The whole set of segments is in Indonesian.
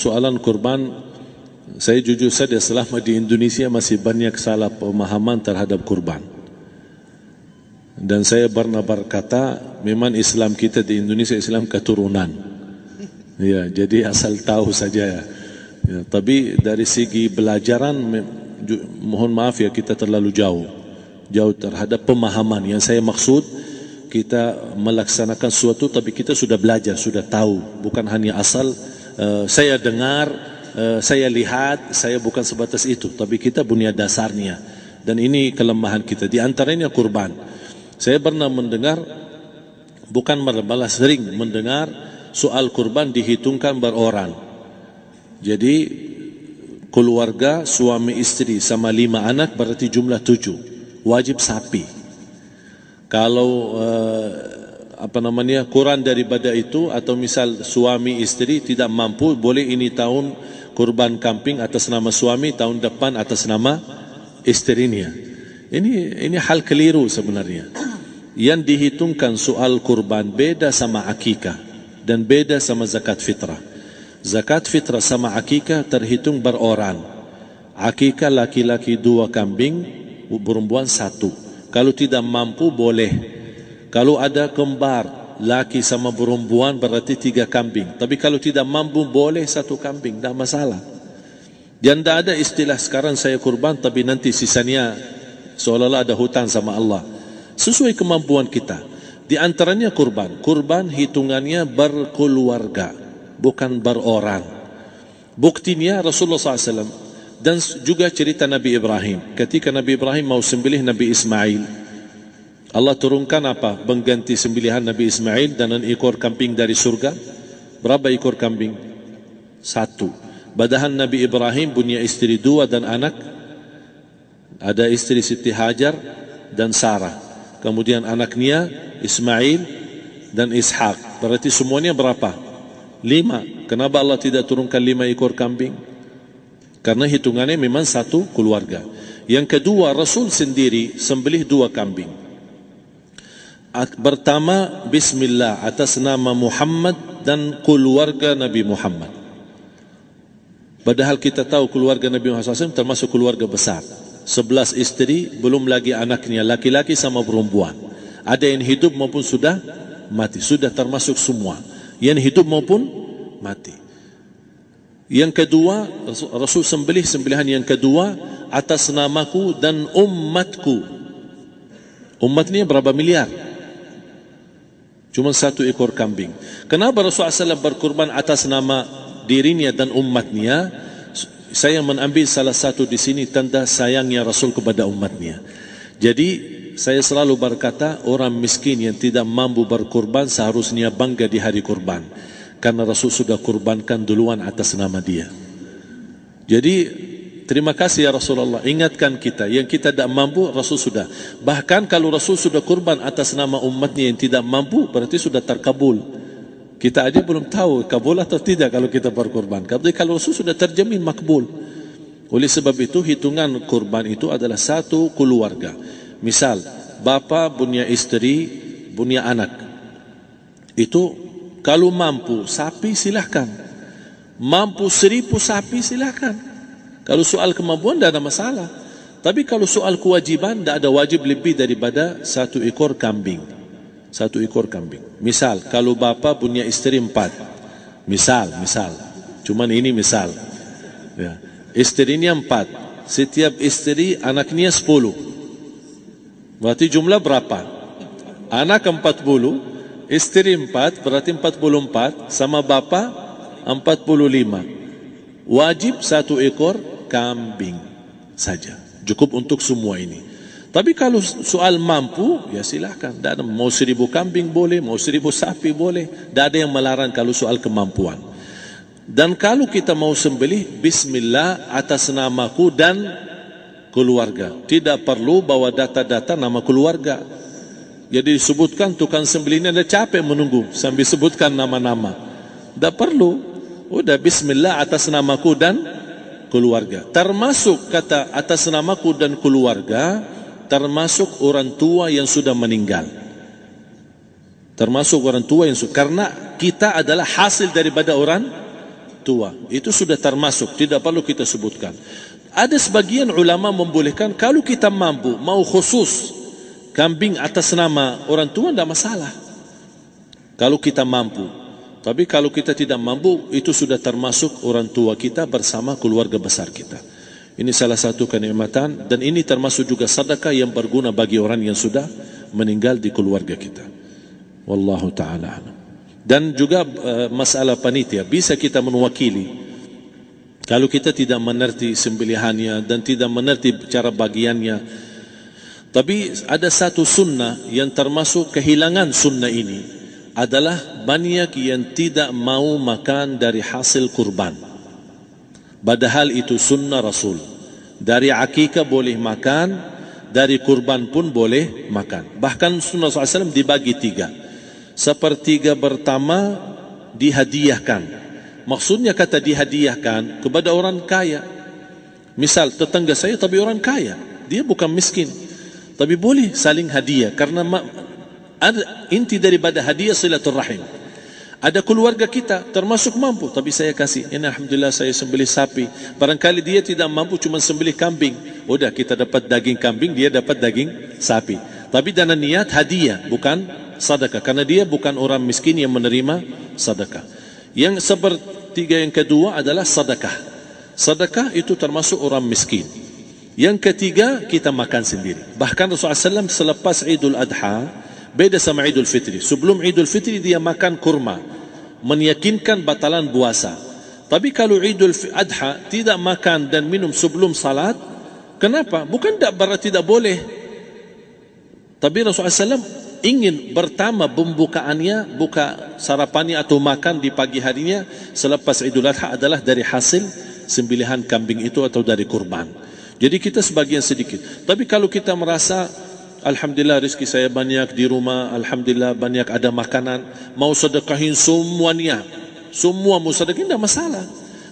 persoalan kurban, saya jujur saja selama di Indonesia masih banyak salah pemahaman terhadap kurban. Dan saya pernah berkata, memang Islam kita di Indonesia Islam keturunan. Ya, jadi asal tahu saja ya. Ya, tapi dari segi belajaran, mohon maaf ya, kita terlalu jauh terhadap pemahaman. Yang saya maksud, kita melaksanakan sesuatu tapi kita sudah belajar, sudah tahu, bukan hanya asal saya dengar, saya lihat, saya bukan sebatas itu, tapi kita punya dasarnya. Dan ini kelemahan kita, di antaranya kurban. Saya pernah mendengar, bukan malah sering mendengar soal kurban dihitungkan beroran. Jadi keluarga suami istri sama 5 anak berarti jumlah 7, wajib sapi. Kalau kurang daripada itu, atau misal suami istri tidak mampu, boleh ini tahun kurban kambing atas nama suami, tahun depan atas nama istrinya. Ini hal keliru sebenarnya. Yang dihitungkan soal kurban beda sama akikah dan beda sama zakat fitrah. Zakat fitrah sama akikah terhitung beroran. Akikah laki-laki 2 kambing, perempuan 1. Kalau tidak mampu boleh. Kalau ada kembar laki sama perempuan berarti 3 kambing. Tapi kalau tidak mampu boleh 1 kambing, tidak masalah. Dan tidak ada istilah sekarang saya kurban tapi nanti sisanya seolah-olah ada hutang sama Allah. Sesuai kemampuan kita. Di antaranya kurban. Kurban hitungannya berkeluarga, bukan beroran. Buktinya Rasulullah SAW dan juga cerita Nabi Ibrahim. Ketika Nabi Ibrahim mau sembelih Nabi Ismail, Allah turunkan apa? Mengganti sembelihan Nabi Ismail dengan ekor kambing dari surga. Berapa ekor kambing? 1. Padahal Nabi Ibrahim punya istri 2 dan anak. Ada istri Siti Hajar dan Sarah. Kemudian anaknya Ismail dan Ishak. Berarti semuanya berapa? 5. Kenapa Allah tidak turunkan 5 ekor kambing? Karena hitungannya memang 1 keluarga. Yang kedua, Rasul sendiri sembelih 2 kambing. Pertama, Bismillah atas nama Muhammad dan keluarga Nabi Muhammad. Padahal kita tahu keluarga Nabi Muhammad SAW termasuk keluarga besar. 11 istri, belum lagi anaknya laki-laki sama perempuan. Ada yang hidup maupun sudah mati, sudah termasuk semua. Yang hidup maupun mati. Yang kedua, Rasul sembelihan yang kedua atas namaku dan umatku. Umatnya berapa miliar? Cuma 1 ekor kambing. Kenapa Rasulullah SAW berkurban atas nama dirinya dan umatnya? Saya mengambil salah satu di sini tanda sayangnya Rasul kepada umatnya. Jadi saya selalu berkata, orang miskin yang tidak mampu berkurban seharusnya bangga di hari kurban, karena Rasul sudah kurbankan duluan atas nama dia. Jadi terima kasih ya Rasulullah, ingatkan kita. Yang kita tidak mampu, Rasul sudah. Bahkan kalau Rasul sudah kurban atas nama umatnya yang tidak mampu, berarti sudah terkabul. Kita aja belum tahu kabul atau tidak kalau kita berkurban. Tapi kalau Rasul sudah terjamin makbul. Oleh sebab itu hitungan kurban itu adalah 1 keluarga. Misal bapa punya istri, punya anak. Itu kalau mampu sapi silahkan. Mampu 1000 sapi silahkan. Kalau soal kemampuan tidak ada masalah. Tapi kalau soal kewajiban, tidak ada wajib lebih daripada 1 ekor kambing. 1 ekor kambing. Misal kalau bapa punya istri 4, misal, cuman ini misal ya. Istrinya 4, setiap istri anaknya 10, berarti jumlah berapa? Anak 40, istri 4, berarti 44, sama bapa 45. Wajib 1 ekor kambing saja, cukup untuk semua ini. Tapi kalau soal mampu, ya silahkan. Mau 1000 kambing boleh, mau 1000 sapi boleh. Tidak ada yang melarang kalau soal kemampuan. Dan kalau kita mau sembelih, Bismillah atas namaku dan keluarga. Tidak perlu bawa data-data nama keluarga. Jadi disebutkan tukang sembelihnya ada capek menunggu sambil sebutkan nama-nama. Tidak perlu. Udah Bismillah atas namaku dan keluarga. Termasuk kata atas namaku dan keluarga, termasuk orang tua yang sudah meninggal. Termasuk orang tua yang sudah, karena kita adalah hasil daripada orang tua. Itu sudah termasuk, tidak perlu kita sebutkan. Ada sebagian ulama membolehkan kalau kita mampu, mau khusus kambing atas nama orang tua, tidak masalah. Kalau kita mampu. Tapi kalau kita tidak mampu, itu sudah termasuk orang tua kita bersama keluarga besar kita. Ini salah satu kenikmatan, dan ini termasuk juga sedekah yang berguna bagi orang yang sudah meninggal di keluarga kita. Wallahu ta'ala. Dan juga masalah panitia, bisa kita mewakili. Kalau kita tidak mengerti sembelihannya dan tidak mengerti cara bagiannya. Tapi ada satu sunnah yang termasuk kehilangan sunnah ini, adalah banyak yang tidak mau makan dari hasil kurban. Padahal itu sunnah Rasul. Dari akikah boleh makan, dari kurban pun boleh makan. Bahkan sunnah SAW dibagi 3. Sepertiga pertama dihadiahkan. Maksudnya kata dihadiahkan kepada orang kaya. Misal tetangga saya tapi orang kaya, dia bukan miskin, tapi boleh saling hadiah. Karena inti daripada hadiah silaturrahim. Ada keluarga kita termasuk mampu, tapi saya kasih, ini alhamdulillah saya sembelih sapi. Barangkali dia tidak mampu, cuma sembelih kambing. Udah, kita dapat daging kambing, dia dapat daging sapi. Tapi dengan niat hadiah, bukan sedekah. Karena dia bukan orang miskin yang menerima sedekah. Yang sepertiga yang kedua adalah sedekah. Sedekah itu termasuk orang miskin. Yang ketiga, kita makan sendiri. Bahkan Rasulullah SAW selepas Idul Adha, beda sama Idul Fitri. Sebelum Idul Fitri dia makan kurma, meyakinkan batalan puasa. Tapi kalau Idul Adha tidak makan dan minum sebelum salat, kenapa? Bukan berarti tidak boleh. Tapi Rasulullah SAW ingin pertama pembukaannya, buka sarapannya atau makan di pagi harinya selepas Idul Adha adalah dari hasil sembelihan kambing itu atau dari kurban. Jadi kita sebagian sedikit. Tapi kalau kita merasa alhamdulillah rezeki saya banyak di rumah, alhamdulillah banyak ada makanan, mau sedekahin semuanya, semua mau sedekahin, tidak masalah.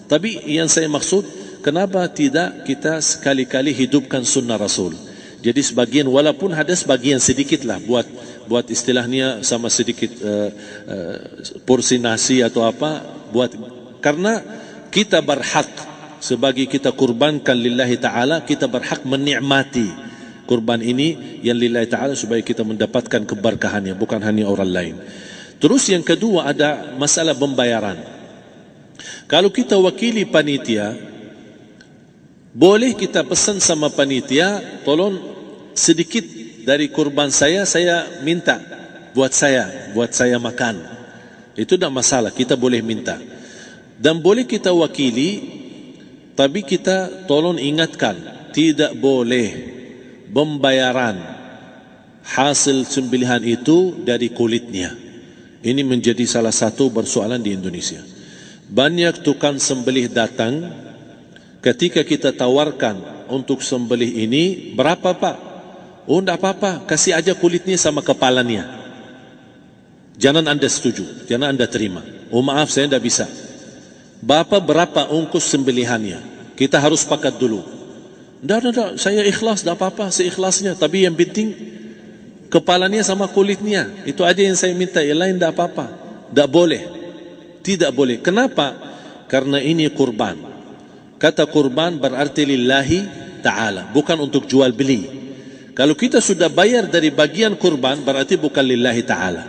Tapi yang saya maksud, kenapa tidak kita sekali-kali hidupkan sunnah Rasul? Jadi sebagian, walaupun ada sebagian sedikit lah, buat istilahnya sama sedikit porsi nasi atau apa, karena kita berhak sebagai kita kurbankan lillahi ta'ala, kita berhak menikmati kurban ini yang lillahi ta'ala supaya kita mendapatkan keberkahannya, bukan hanya orang lain. Terus yang kedua ada masalah pembayaran. Kalau kita wakili panitia, boleh kita pesan sama panitia, tolong sedikit dari kurban saya minta buat saya makan. Itu tidak masalah, kita boleh minta. Dan boleh kita wakili, tapi kita tolong ingatkan, tidak boleh pembayaran hasil sembelihan itu dari kulitnya. Ini menjadi salah satu persoalan di Indonesia. Banyak tukang sembelih datang, ketika kita tawarkan untuk sembelih ini, berapa pak? Oh tidak apa-apa, kasih aja kulitnya sama kepalanya. Jangan anda setuju, jangan anda terima. Oh maaf, saya tidak bisa. Bapak berapa ongkos sembelihannya? Kita harus sepakat dulu. Tidak, saya ikhlas, tidak apa-apa, seikhlasnya. Tapi yang penting kepalanya sama kulitnya. Itu aja yang saya minta, yang lain tidak apa-apa. Tidak boleh. Tidak boleh. Kenapa? Karena ini kurban. Kata kurban berarti lillahi ta'ala, bukan untuk jual beli. Kalau kita sudah bayar dari bagian kurban, berarti bukan lillahi ta'ala.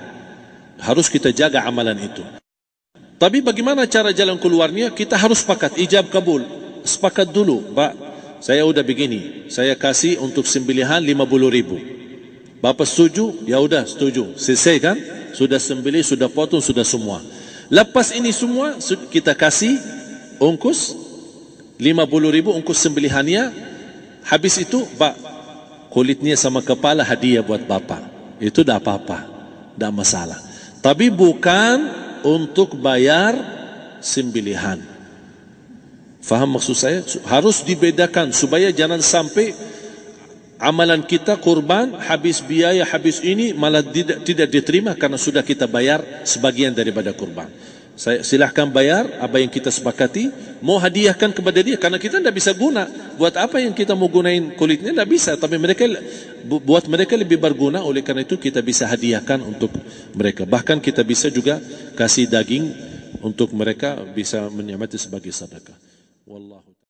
Harus kita jaga amalan itu. Tapi bagaimana cara jalan keluarnya? Kita harus sepakat, ijab kabul. Sepakat dulu, Pak, saya udah begini, saya kasih untuk sembelihan 50.000. Bapak setuju? Ya udah setuju. Selesai kan? Sudah sembelih, sudah potong, sudah semua. Lepas ini semua kita kasih ongkos 50.000 ongkos sembelihannya. Habis itu, Pak, kulitnya sama kepala hadiah buat Bapak. Itu dah apa-apa, dah masalah. Tapi bukan untuk bayar sembelihan. Faham maksud saya? Harus dibedakan supaya jangan sampai amalan kita kurban habis biaya, habis ini malah tidak diterima karena sudah kita bayar sebagian daripada kurban. Saya silahkan bayar apa yang kita sepakati, mau hadiahkan kepada dia karena kita tidak bisa guna. Buat apa yang kita mau gunain kulitnya? Tidak bisa. Tapi mereka buat mereka lebih berguna, oleh karena itu kita bisa hadiahkan untuk mereka. Bahkan kita bisa juga kasih daging untuk mereka bisa menikmati sebagai sedekah. Wallahu